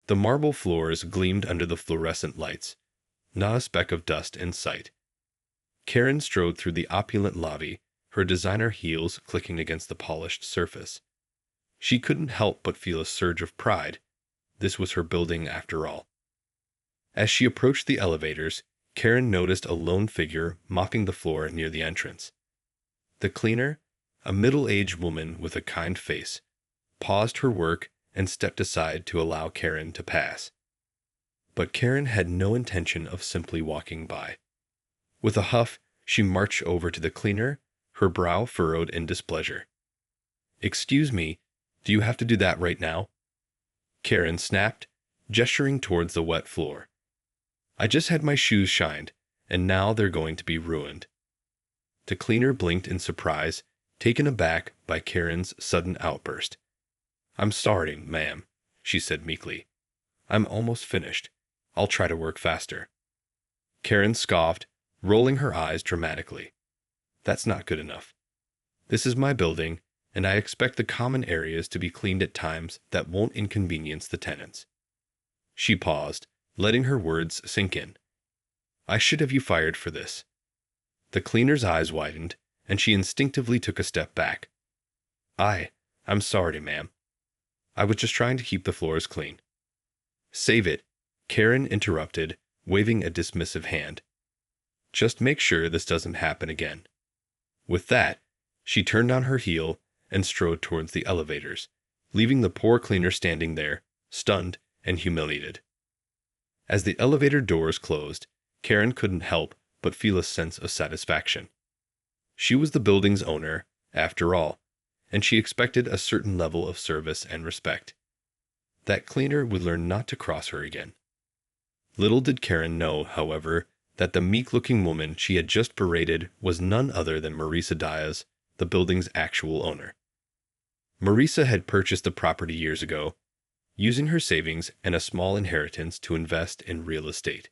The marble floors gleamed under the fluorescent lights, not a speck of dust in sight. Karen strode through the opulent lobby, her designer heels clicking against the polished surface. She couldn't help but feel a surge of pride. This was her building after all. As she approached the elevators, Karen noticed a lone figure mopping the floor near the entrance. The cleaner, a middle-aged woman with a kind face, paused her work and stepped aside to allow Karen to pass. But Karen had no intention of simply walking by. With a huff, she marched over to the cleaner, her brow furrowed in displeasure. "Excuse me, do you have to do that right now?" Karen snapped, gesturing towards the wet floor. "I just had my shoes shined, and now they're going to be ruined." The cleaner blinked in surprise, taken aback by Karen's sudden outburst. "I'm sorry, ma'am," she said meekly. "I'm almost finished. I'll try to work faster." Karen scoffed, rolling her eyes dramatically. "That's not good enough. This is my building, and I expect the common areas to be cleaned at times that won't inconvenience the tenants." She paused, letting her words sink in. "I should have you fired for this." The cleaner's eyes widened, and she instinctively took a step back. I'm sorry, ma'am. I was just trying to keep the floors clean." "Save it," Karen interrupted, waving a dismissive hand. "Just make sure this doesn't happen again." With that, she turned on her heel and strode towards the elevators, leaving the poor cleaner standing there, stunned and humiliated. As the elevator doors closed, Karen couldn't help but feel a sense of satisfaction. She was the building's owner, after all, and she expected a certain level of service and respect. That cleaner would learn not to cross her again. Little did Karen know, however, that the meek-looking woman she had just berated was none other than Marisa Diaz, the building's actual owner. Marisa had purchased the property years ago, using her savings and a small inheritance to invest in real estate.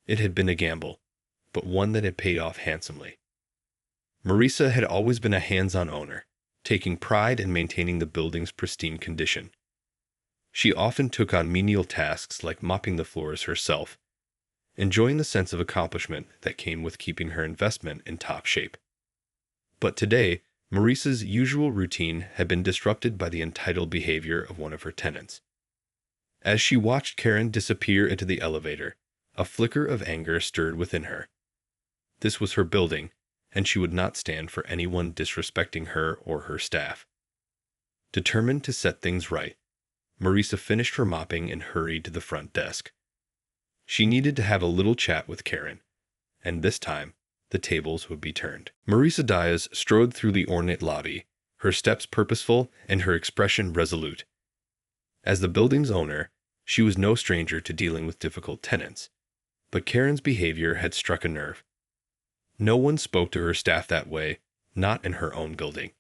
It had been a gamble, but one that had paid off handsomely. Marisa had always been a hands-on owner, taking pride in maintaining the building's pristine condition. She often took on menial tasks like mopping the floors herself, enjoying the sense of accomplishment that came with keeping her investment in top shape. But today, Marisa's usual routine had been disrupted by the entitled behavior of one of her tenants. As she watched Karen disappear into the elevator, a flicker of anger stirred within her. This was her building, and she would not stand for anyone disrespecting her or her staff. Determined to set things right, Marisa finished her mopping and hurried to the front desk. She needed to have a little chat with Karen, and this time, the tables would be turned. Marisa Diaz strode through the ornate lobby, her steps purposeful and her expression resolute. As the building's owner, she was no stranger to dealing with difficult tenants, but Karen's behavior had struck a nerve. No one spoke to her staff that way, not in her own building.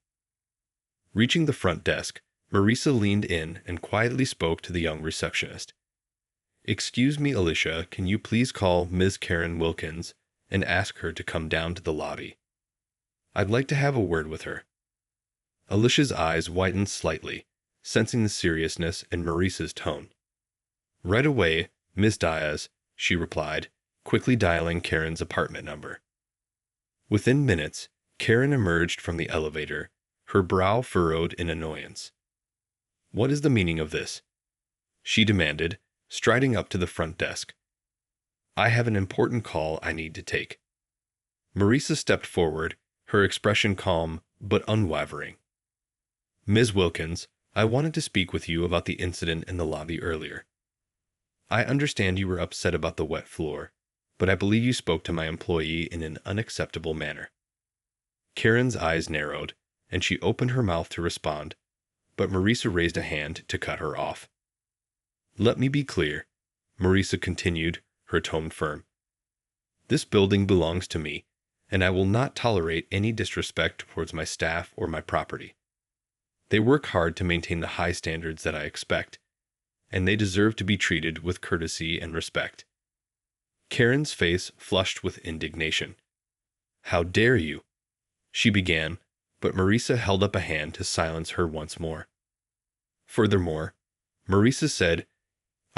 Reaching the front desk, Marisa leaned in and quietly spoke to the young receptionist. "Excuse me, Alicia, can you please call Ms. Karen Wilkins and ask her to come down to the lobby? I'd like to have a word with her." Alicia's eyes widened slightly, sensing the seriousness in Marisa's tone. "Right away, Ms. Diaz," she replied, quickly dialing Karen's apartment number. Within minutes, Karen emerged from the elevator, her brow furrowed in annoyance. "What is the meaning of this?" she demanded, striding up to the front desk. "I have an important call I need to take." Marisa stepped forward, her expression calm but unwavering. "Ms. Wilkins, I wanted to speak with you about the incident in the lobby earlier. I understand you were upset about the wet floor, but I believe you spoke to my employee in an unacceptable manner." Karen's eyes narrowed, and she opened her mouth to respond, but Marisa raised a hand to cut her off. "Let me be clear," Marisa continued, her tone firm. "This building belongs to me, and I will not tolerate any disrespect towards my staff or my property. They work hard to maintain the high standards that I expect, and they deserve to be treated with courtesy and respect." Karen's face flushed with indignation. "How dare you?" she began, but Marisa held up a hand to silence her once more. Furthermore, Marisa said,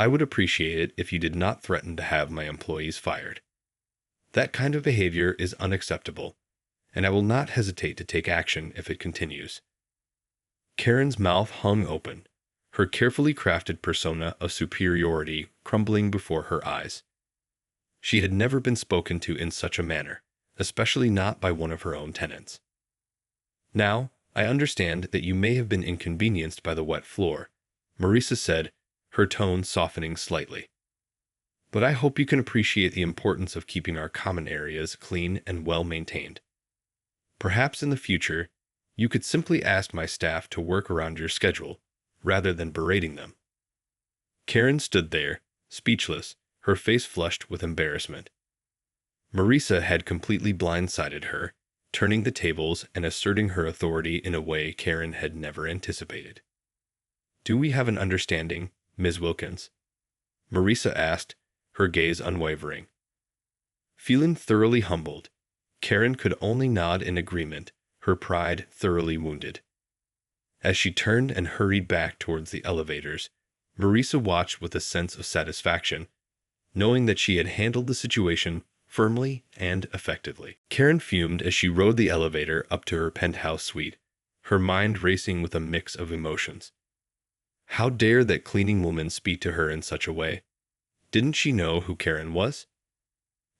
I would appreciate it if you did not threaten to have my employees fired. That kind of behavior is unacceptable, and I will not hesitate to take action if it continues." Karen's mouth hung open, her carefully crafted persona of superiority crumbling before her eyes. She had never been spoken to in such a manner, especially not by one of her own tenants. "Now, I understand that you may have been inconvenienced by the wet floor," Marisa said, her tone softening slightly. "But I hope you can appreciate the importance of keeping our common areas clean and well maintained. Perhaps in the future, you could simply ask my staff to work around your schedule, rather than berating them." Karen stood there, speechless, her face flushed with embarrassment. Marisa had completely blindsided her, turning the tables and asserting her authority in a way Karen had never anticipated. "Do we have an understanding, Ms. Wilkins?" Marisa asked, her gaze unwavering. Feeling thoroughly humbled, Karen could only nod in agreement, her pride thoroughly wounded. As she turned and hurried back towards the elevators, Marisa watched with a sense of satisfaction, knowing that she had handled the situation firmly and effectively. Karen fumed as she rode the elevator up to her penthouse suite, her mind racing with a mix of emotions. How dare that cleaning woman speak to her in such a way? Didn't she know who Karen was?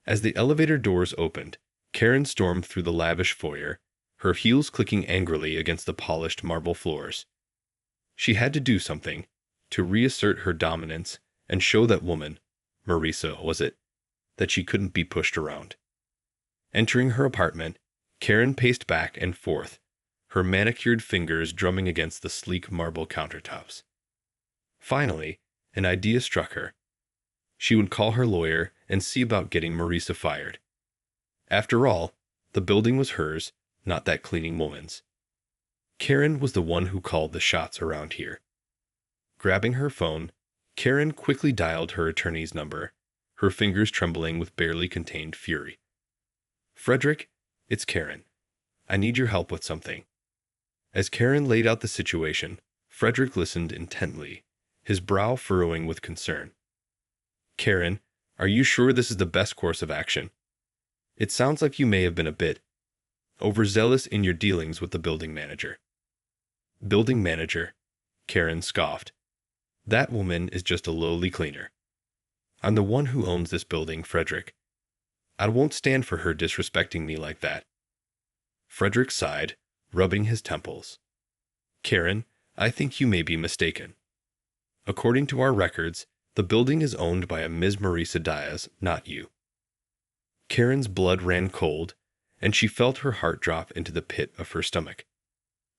As the elevator doors opened, Karen stormed through the lavish foyer, her heels clicking angrily against the polished marble floors. She had to do something, to reassert her dominance and show that woman, Marisa was it, that she couldn't be pushed around. Entering her apartment, Karen paced back and forth, her manicured fingers drumming against the sleek marble countertops. Finally, an idea struck her. She would call her lawyer and see about getting Marisa fired. After all, the building was hers, not that cleaning woman's. Karen was the one who called the shots around here. Grabbing her phone, Karen quickly dialed her attorney's number, her fingers trembling with barely contained fury. "Frederick, it's Karen. I need your help with something." As Karen laid out the situation, Frederick listened intently, his brow furrowing with concern. "Karen, are you sure this is the best course of action? It sounds like you may have been a bit overzealous in your dealings with the building manager." "Building manager," Karen scoffed. "That woman is just a lowly cleaner. I'm the one who owns this building, Frederick. I won't stand for her disrespecting me like that." Frederick sighed, rubbing his temples. "Karen, I think you may be mistaken. According to our records, the building is owned by a Ms. Marisa Diaz, not you." Karen's blood ran cold, and she felt her heart drop into the pit of her stomach.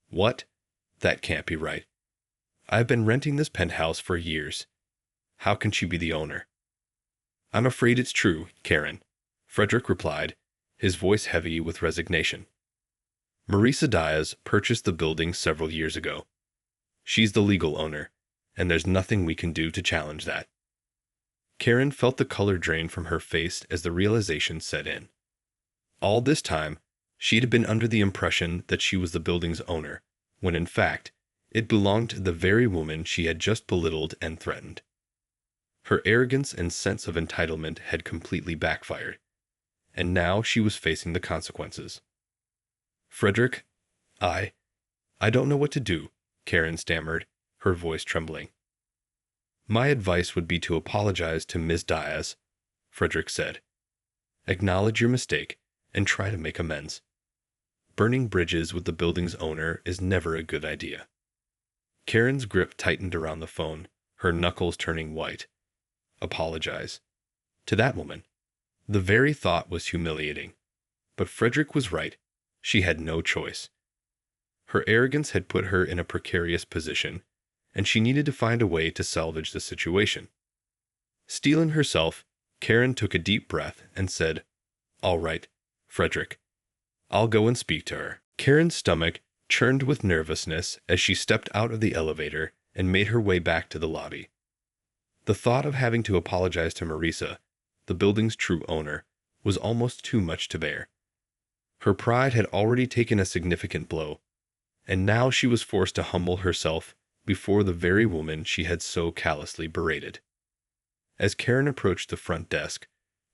"What? That can't be right. I've been renting this penthouse for years. How can she be the owner?" "I'm afraid it's true, Karen," Frederick replied, his voice heavy with resignation. "Marisa Diaz purchased the building several years ago. She's the legal owner, and there's nothing we can do to challenge that." Karen felt the color drain from her face as the realization set in. All this time, she'd been under the impression that she was the building's owner, when in fact, it belonged to the very woman she had just belittled and threatened. Her arrogance and sense of entitlement had completely backfired, and now she was facing the consequences. "Frederick, I don't know what to do," Karen stammered, her voice trembling. "My advice would be to apologize to Ms. Diaz," Frederick said. "Acknowledge your mistake and try to make amends. Burning bridges with the building's owner is never a good idea." Karen's grip tightened around the phone, her knuckles turning white. Apologize. To that woman. The very thought was humiliating. But Frederick was right. She had no choice. Her arrogance had put her in a precarious position, and she needed to find a way to salvage the situation. Steeling herself, Karen took a deep breath and said, "All right, Frederick. I'll go and speak to her." Karen's stomach churned with nervousness as she stepped out of the elevator and made her way back to the lobby. The thought of having to apologize to Marisa, the building's true owner, was almost too much to bear. Her pride had already taken a significant blow, and now she was forced to humble herself before the very woman she had so callously berated. As Karen approached the front desk,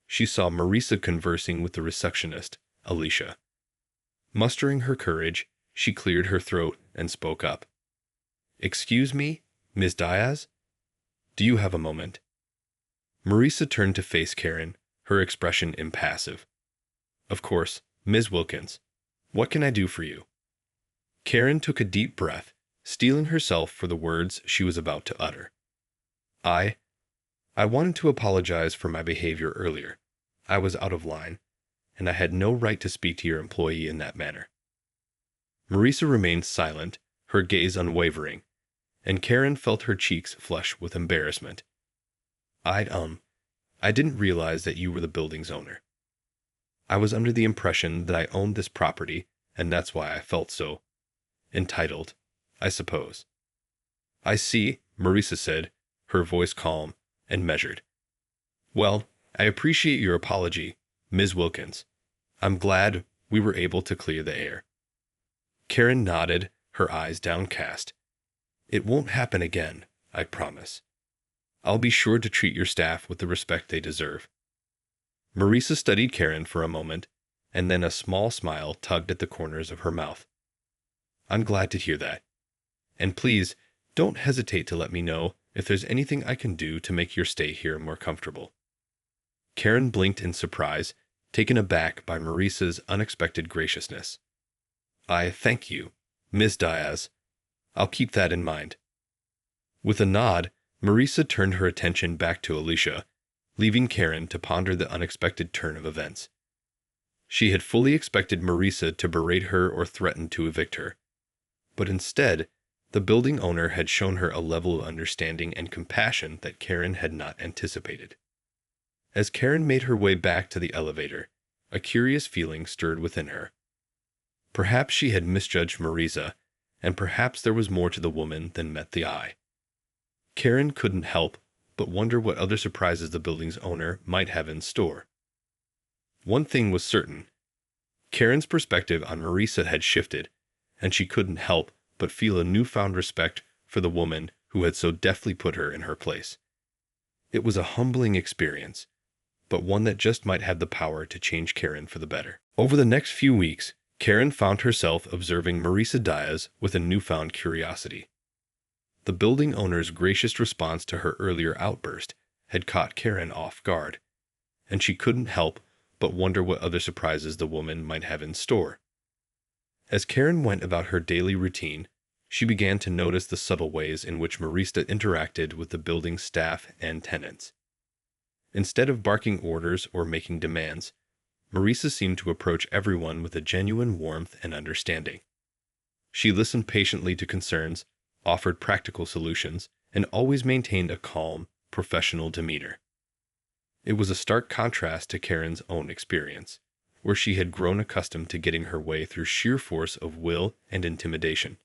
she saw Marisa conversing with the receptionist, Alicia. Mustering her courage, she cleared her throat and spoke up. "Excuse me, Ms. Diaz? Do you have a moment?" Marisa turned to face Karen, her expression impassive. "Of course, Ms. Wilkins. What can I do for you?" Karen took a deep breath, steeling herself for the words she was about to utter. I wanted to apologize for my behavior earlier. I was out of line, and I had no right to speak to your employee in that manner." Marisa remained silent, her gaze unwavering, and Karen felt her cheeks flush with embarrassment. I didn't realize that you were the building's owner. I was under the impression that I owned this property, and that's why I felt so entitled, I suppose." "I see," Marisa said, her voice calm and measured. "Well, I appreciate your apology, Ms. Wilkins. I'm glad we were able to clear the air." Karen nodded, her eyes downcast. "It won't happen again, I promise. I'll be sure to treat your staff with the respect they deserve." Marisa studied Karen for a moment, and then a small smile tugged at the corners of her mouth. "I'm glad to hear that. And please, don't hesitate to let me know if there's anything I can do to make your stay here more comfortable." Karen blinked in surprise, taken aback by Marisa's unexpected graciousness. "I thank you, Ms. Diaz. I'll keep that in mind." With a nod, Marisa turned her attention back to Alicia, leaving Karen to ponder the unexpected turn of events. She had fully expected Marisa to berate her or threaten to evict her, but instead, the building owner had shown her a level of understanding and compassion that Karen had not anticipated. As Karen made her way back to the elevator, a curious feeling stirred within her. Perhaps she had misjudged Marisa, and perhaps there was more to the woman than met the eye. Karen couldn't help but wonder what other surprises the building's owner might have in store. One thing was certain. Karen's perspective on Marisa had shifted, and she couldn't help but feel a newfound respect for the woman who had so deftly put her in her place. It was a humbling experience, but one that just might have the power to change Karen for the better. Over the next few weeks, Karen found herself observing Marisa Diaz with a newfound curiosity. The building owner's gracious response to her earlier outburst had caught Karen off guard, and she couldn't help but wonder what other surprises the woman might have in store. As Karen went about her daily routine, she began to notice the subtle ways in which Marisa interacted with the building's staff and tenants. Instead of barking orders or making demands, Marisa seemed to approach everyone with a genuine warmth and understanding. She listened patiently to concerns, offered practical solutions, and always maintained a calm, professional demeanor. It was a stark contrast to Karen's own experience, where she had grown accustomed to getting her way through sheer force of will and intimidation.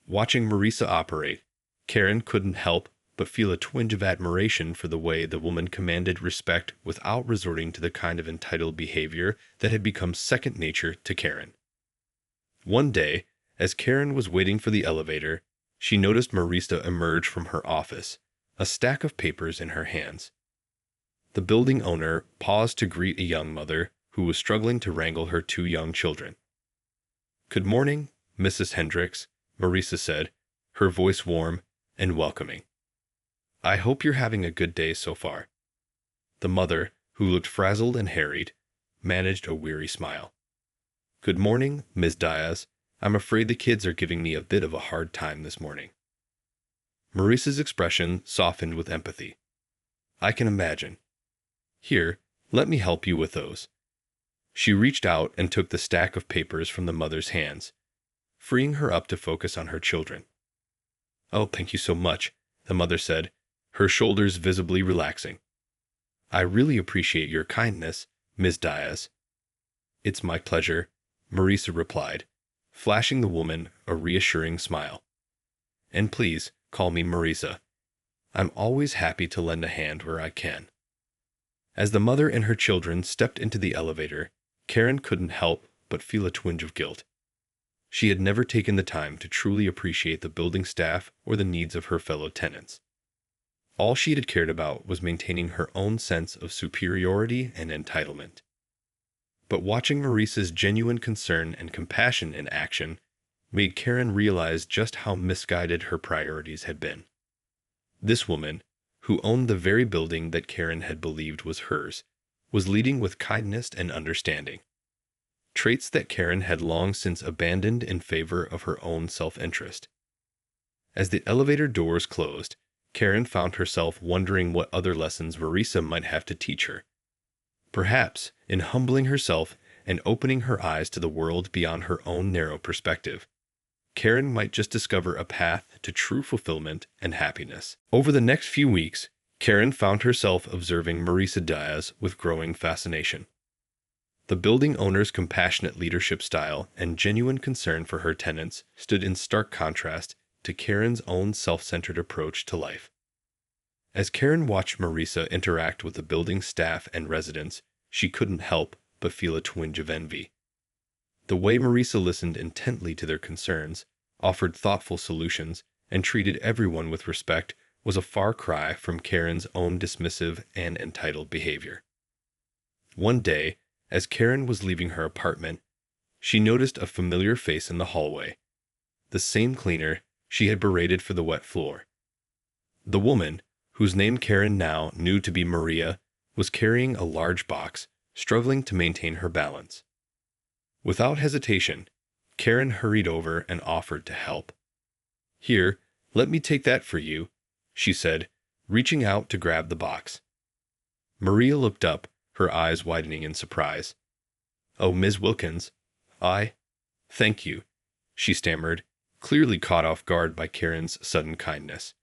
Watching Marisa operate, Karen couldn't help but feel a twinge of admiration for the way the woman commanded respect without resorting to the kind of entitled behavior that had become second nature to Karen. One day, as Karen was waiting for the elevator, she noticed Marisa emerge from her office, a stack of papers in her hands. The building owner paused to greet a young mother who was struggling to wrangle her two young children. "Good morning, Mrs. Hendricks," Marisa said, her voice warm and welcoming. "I hope you're having a good day so far." The mother, who looked frazzled and harried, managed a weary smile. "Good morning, Ms. Diaz. I'm afraid the kids are giving me a bit of a hard time this morning." Marisa's expression softened with empathy. "I can imagine. Here, let me help you with those." She reached out and took the stack of papers from the mother's hands, freeing her up to focus on her children. "Oh, thank you so much," the mother said, her shoulders visibly relaxing. "I really appreciate your kindness, Ms. Diaz." "It's my pleasure," Marisa replied, flashing the woman a reassuring smile. "And please call me Marisa. I'm always happy to lend a hand where I can." As the mother and her children stepped into the elevator, Karen couldn't help but feel a twinge of guilt. She had never taken the time to truly appreciate the building staff or the needs of her fellow tenants. All she had cared about was maintaining her own sense of superiority and entitlement. But watching Maurice's genuine concern and compassion in action made Karen realize just how misguided her priorities had been. This woman, who owned the very building that Karen had believed was hers, was leading with kindness and understanding, traits that Karen had long since abandoned in favor of her own self-interest. As the elevator doors closed, Karen found herself wondering what other lessons Marisa might have to teach her. Perhaps, in humbling herself and opening her eyes to the world beyond her own narrow perspective, Karen might just discover a path to true fulfillment and happiness. Over the next few weeks, Karen found herself observing Marisa Diaz with growing fascination. The building owner's compassionate leadership style and genuine concern for her tenants stood in stark contrast to Karen's own self-centered approach to life. As Karen watched Marisa interact with the building staff and residents, she couldn't help but feel a twinge of envy. The way Marisa listened intently to their concerns, offered thoughtful solutions, and treated everyone with respect was a far cry from Karen's own dismissive and entitled behavior. One day, as Karen was leaving her apartment, she noticed a familiar face in the hallway, the same cleaner she had berated for the wet floor. The woman, whose name Karen now knew to be Maria, was carrying a large box, struggling to maintain her balance. Without hesitation, Karen hurried over and offered to help. "Here, let me take that for you," she said, reaching out to grab the box. Maria looked up, her eyes widening in surprise. "Oh, Ms. Wilkins, thank you," she stammered, clearly caught off guard by Karen's sudden kindness.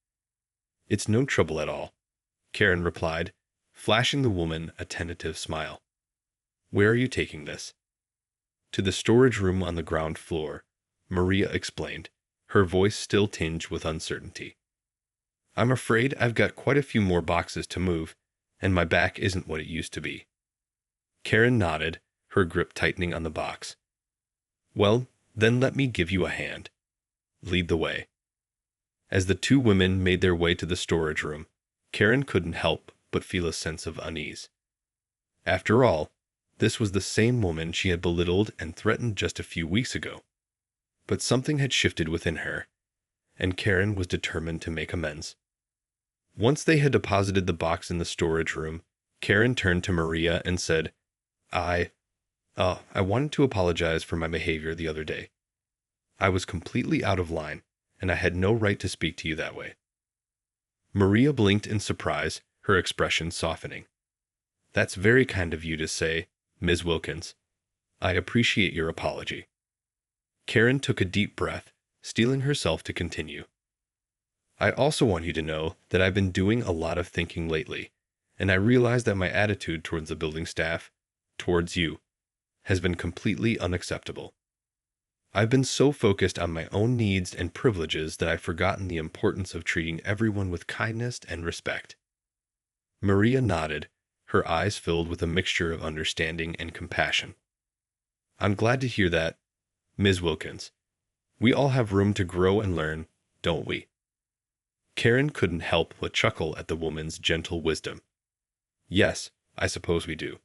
"It's no trouble at all," Karen replied, flashing the woman a tentative smile. "Where are you taking this?" "To the storage room on the ground floor," Maria explained, her voice still tinged with uncertainty. "I'm afraid I've got quite a few more boxes to move, and my back isn't what it used to be." Karen nodded, her grip tightening on the box. "Well, then let me give you a hand. Lead the way." As the two women made their way to the storage room, Karen couldn't help but feel a sense of unease. After all, this was the same woman she had belittled and threatened just a few weeks ago. But something had shifted within her, and Karen was determined to make amends. Once they had deposited the box in the storage room, Karen turned to Maria and said, I wanted to apologize for my behavior the other day. I was completely out of line, and I had no right to speak to you that way." Maria blinked in surprise, her expression softening. "That's very kind of you to say, Ms. Wilkins. I appreciate your apology." Karen took a deep breath, steeling herself to continue. "I also want you to know that I've been doing a lot of thinking lately, and I realize that my attitude towards the building staff, towards you, has been completely unacceptable. I've been so focused on my own needs and privileges that I've forgotten the importance of treating everyone with kindness and respect." Maria nodded, her eyes filled with a mixture of understanding and compassion. "I'm glad to hear that, Ms. Wilkins. We all have room to grow and learn, don't we?" Karen couldn't help but chuckle at the woman's gentle wisdom. "Yes, I suppose we do.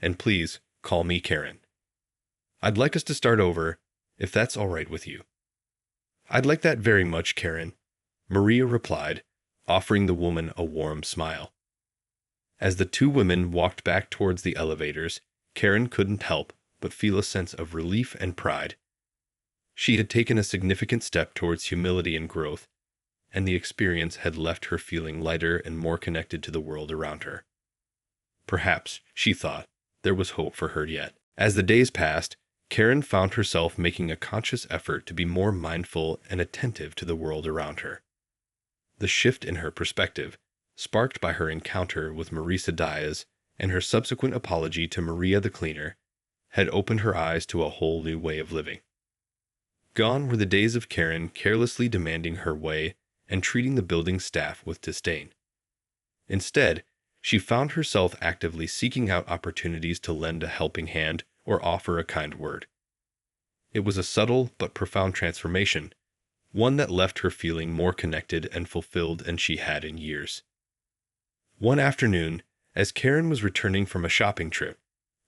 And please, call me Karen. I'd like us to start over, if that's all right with you." "I'd like that very much, Karen," Maria replied, offering the woman a warm smile. As the two women walked back towards the elevators, Karen couldn't help but feel a sense of relief and pride. She had taken a significant step towards humility and growth, and the experience had left her feeling lighter and more connected to the world around her. Perhaps, she thought, there was hope for her yet. As the days passed, Karen found herself making a conscious effort to be more mindful and attentive to the world around her. The shift in her perspective, sparked by her encounter with Marisa Diaz and her subsequent apology to Maria the cleaner, had opened her eyes to a whole new way of living. Gone were the days of Karen carelessly demanding her way and treating the building staff with disdain. Instead, she found herself actively seeking out opportunities to lend a helping hand or offer a kind word. It was a subtle but profound transformation, one that left her feeling more connected and fulfilled than she had in years. One afternoon, as Karen was returning from a shopping trip,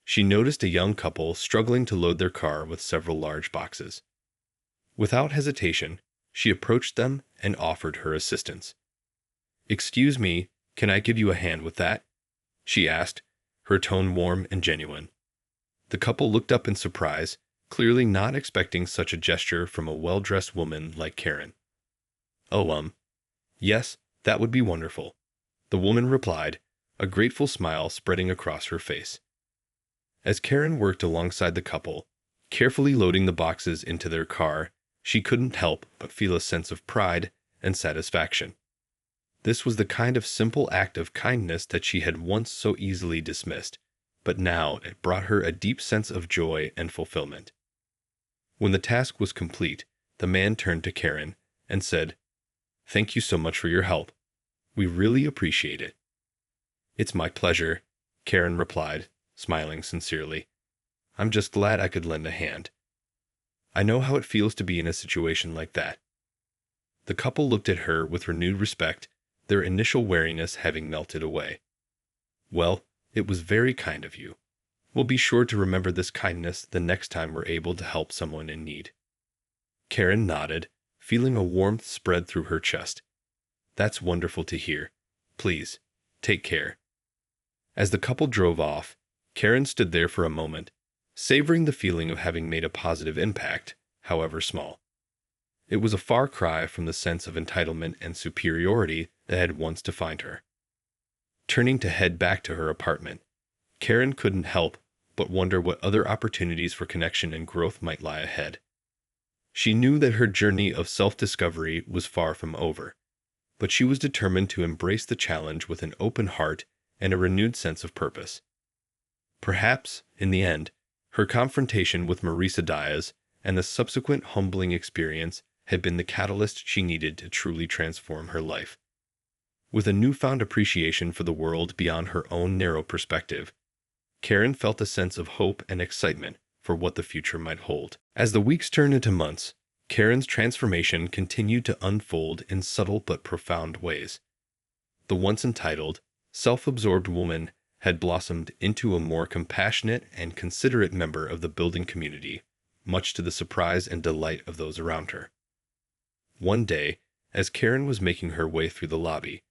she noticed a young couple struggling to load their car with several large boxes. Without hesitation, she approached them and offered her assistance. "Excuse me, can I give you a hand with that?" she asked, her tone warm and genuine. The couple looked up in surprise, clearly not expecting such a gesture from a well-dressed woman like Karen. "Oh, yes, that would be wonderful," the woman replied, a grateful smile spreading across her face. As Karen worked alongside the couple, carefully loading the boxes into their car, she couldn't help but feel a sense of pride and satisfaction. This was the kind of simple act of kindness that she had once so easily dismissed, but now it brought her a deep sense of joy and fulfillment. When the task was complete, the man turned to Karen and said, "Thank you so much for your help. We really appreciate it." "It's my pleasure," Karen replied, smiling sincerely. "I'm just glad I could lend a hand. I know how it feels to be in a situation like that." The couple looked at her with renewed respect, their initial wariness having melted away. "Well, it was very kind of you. We'll be sure to remember this kindness the next time we're able to help someone in need." Karen nodded, feeling a warmth spread through her chest. "That's wonderful to hear. Please, take care." As the couple drove off, Karen stood there for a moment, savoring the feeling of having made a positive impact, however small. It was a far cry from the sense of entitlement and superiority that had once defined her. Turning to head back to her apartment, Karen couldn't help but wonder what other opportunities for connection and growth might lie ahead. She knew that her journey of self-discovery was far from over, but she was determined to embrace the challenge with an open heart and a renewed sense of purpose. Perhaps, in the end, her confrontation with Marisa Diaz and the subsequent humbling experience had been the catalyst she needed to truly transform her life. With a newfound appreciation for the world beyond her own narrow perspective, Karen felt a sense of hope and excitement for what the future might hold. As the weeks turned into months, Karen's transformation continued to unfold in subtle but profound ways. The once entitled, self-absorbed woman had blossomed into a more compassionate and considerate member of the building community, much to the surprise and delight of those around her. One day, as Karen was making her way through the lobby,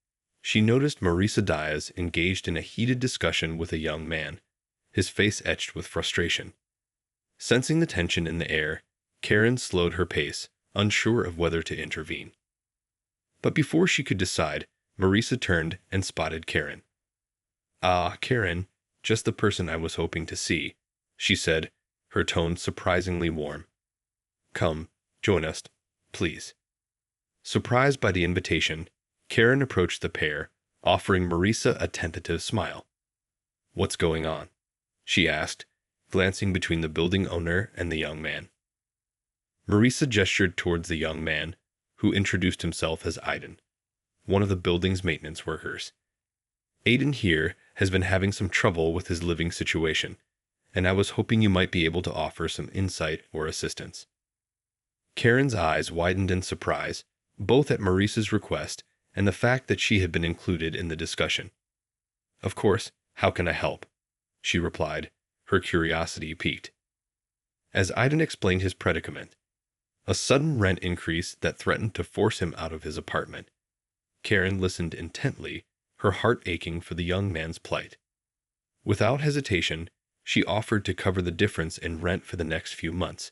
she noticed Marisa Diaz engaged in a heated discussion with a young man, his face etched with frustration. Sensing the tension in the air, Karen slowed her pace, unsure of whether to intervene. But before she could decide, Marisa turned and spotted Karen. "Ah, Karen, just the person I was hoping to see," she said, her tone surprisingly warm. "Come, join us, please." Surprised by the invitation, Karen approached the pair, offering Marisa a tentative smile. "What's going on?" she asked, glancing between the building owner and the young man. Marisa gestured towards the young man, who introduced himself as Idon, one of the building's maintenance workers. "Idon here has been having some trouble with his living situation, and I was hoping you might be able to offer some insight or assistance." Karen's eyes widened in surprise, both at Marisa's request and the fact that she had been included in the discussion. "Of course, how can I help?" she replied, her curiosity piqued. As Idon explained his predicament, a sudden rent increase that threatened to force him out of his apartment, Karen listened intently, her heart aching for the young man's plight. Without hesitation, she offered to cover the difference in rent for the next few months,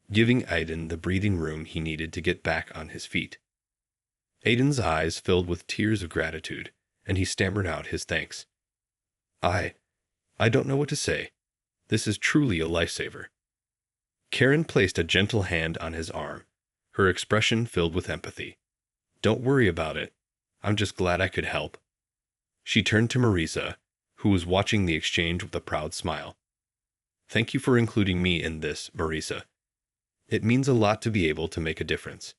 giving Idon the breathing room he needed to get back on his feet. Idon's eyes filled with tears of gratitude, and he stammered out his thanks. I don't know what to say. This is truly a lifesaver." Karen placed a gentle hand on his arm, her expression filled with empathy. "Don't worry about it. I'm just glad I could help." She turned to Marisa, who was watching the exchange with a proud smile. "Thank you for including me in this, Marisa. It means a lot to be able to make a difference."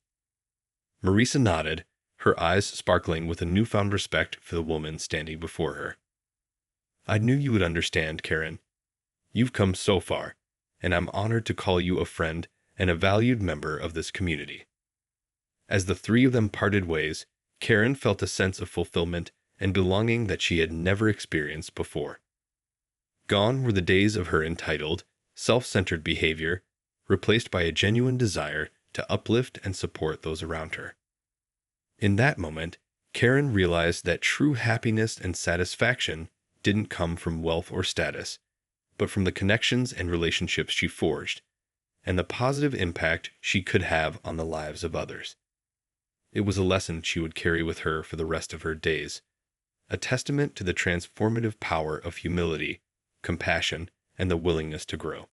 Marisa nodded, her eyes sparkling with a newfound respect for the woman standing before her. "I knew you would understand, Karen. You've come so far, and I'm honored to call you a friend and a valued member of this community." As the three of them parted ways, Karen felt a sense of fulfillment and belonging that she had never experienced before. Gone were the days of her entitled, self-centered behavior, replaced by a genuine desire to uplift and support those around her. In that moment, Karen realized that true happiness and satisfaction didn't come from wealth or status, but from the connections and relationships she forged, and the positive impact she could have on the lives of others. It was a lesson she would carry with her for the rest of her days, a testament to the transformative power of humility, compassion, and the willingness to grow.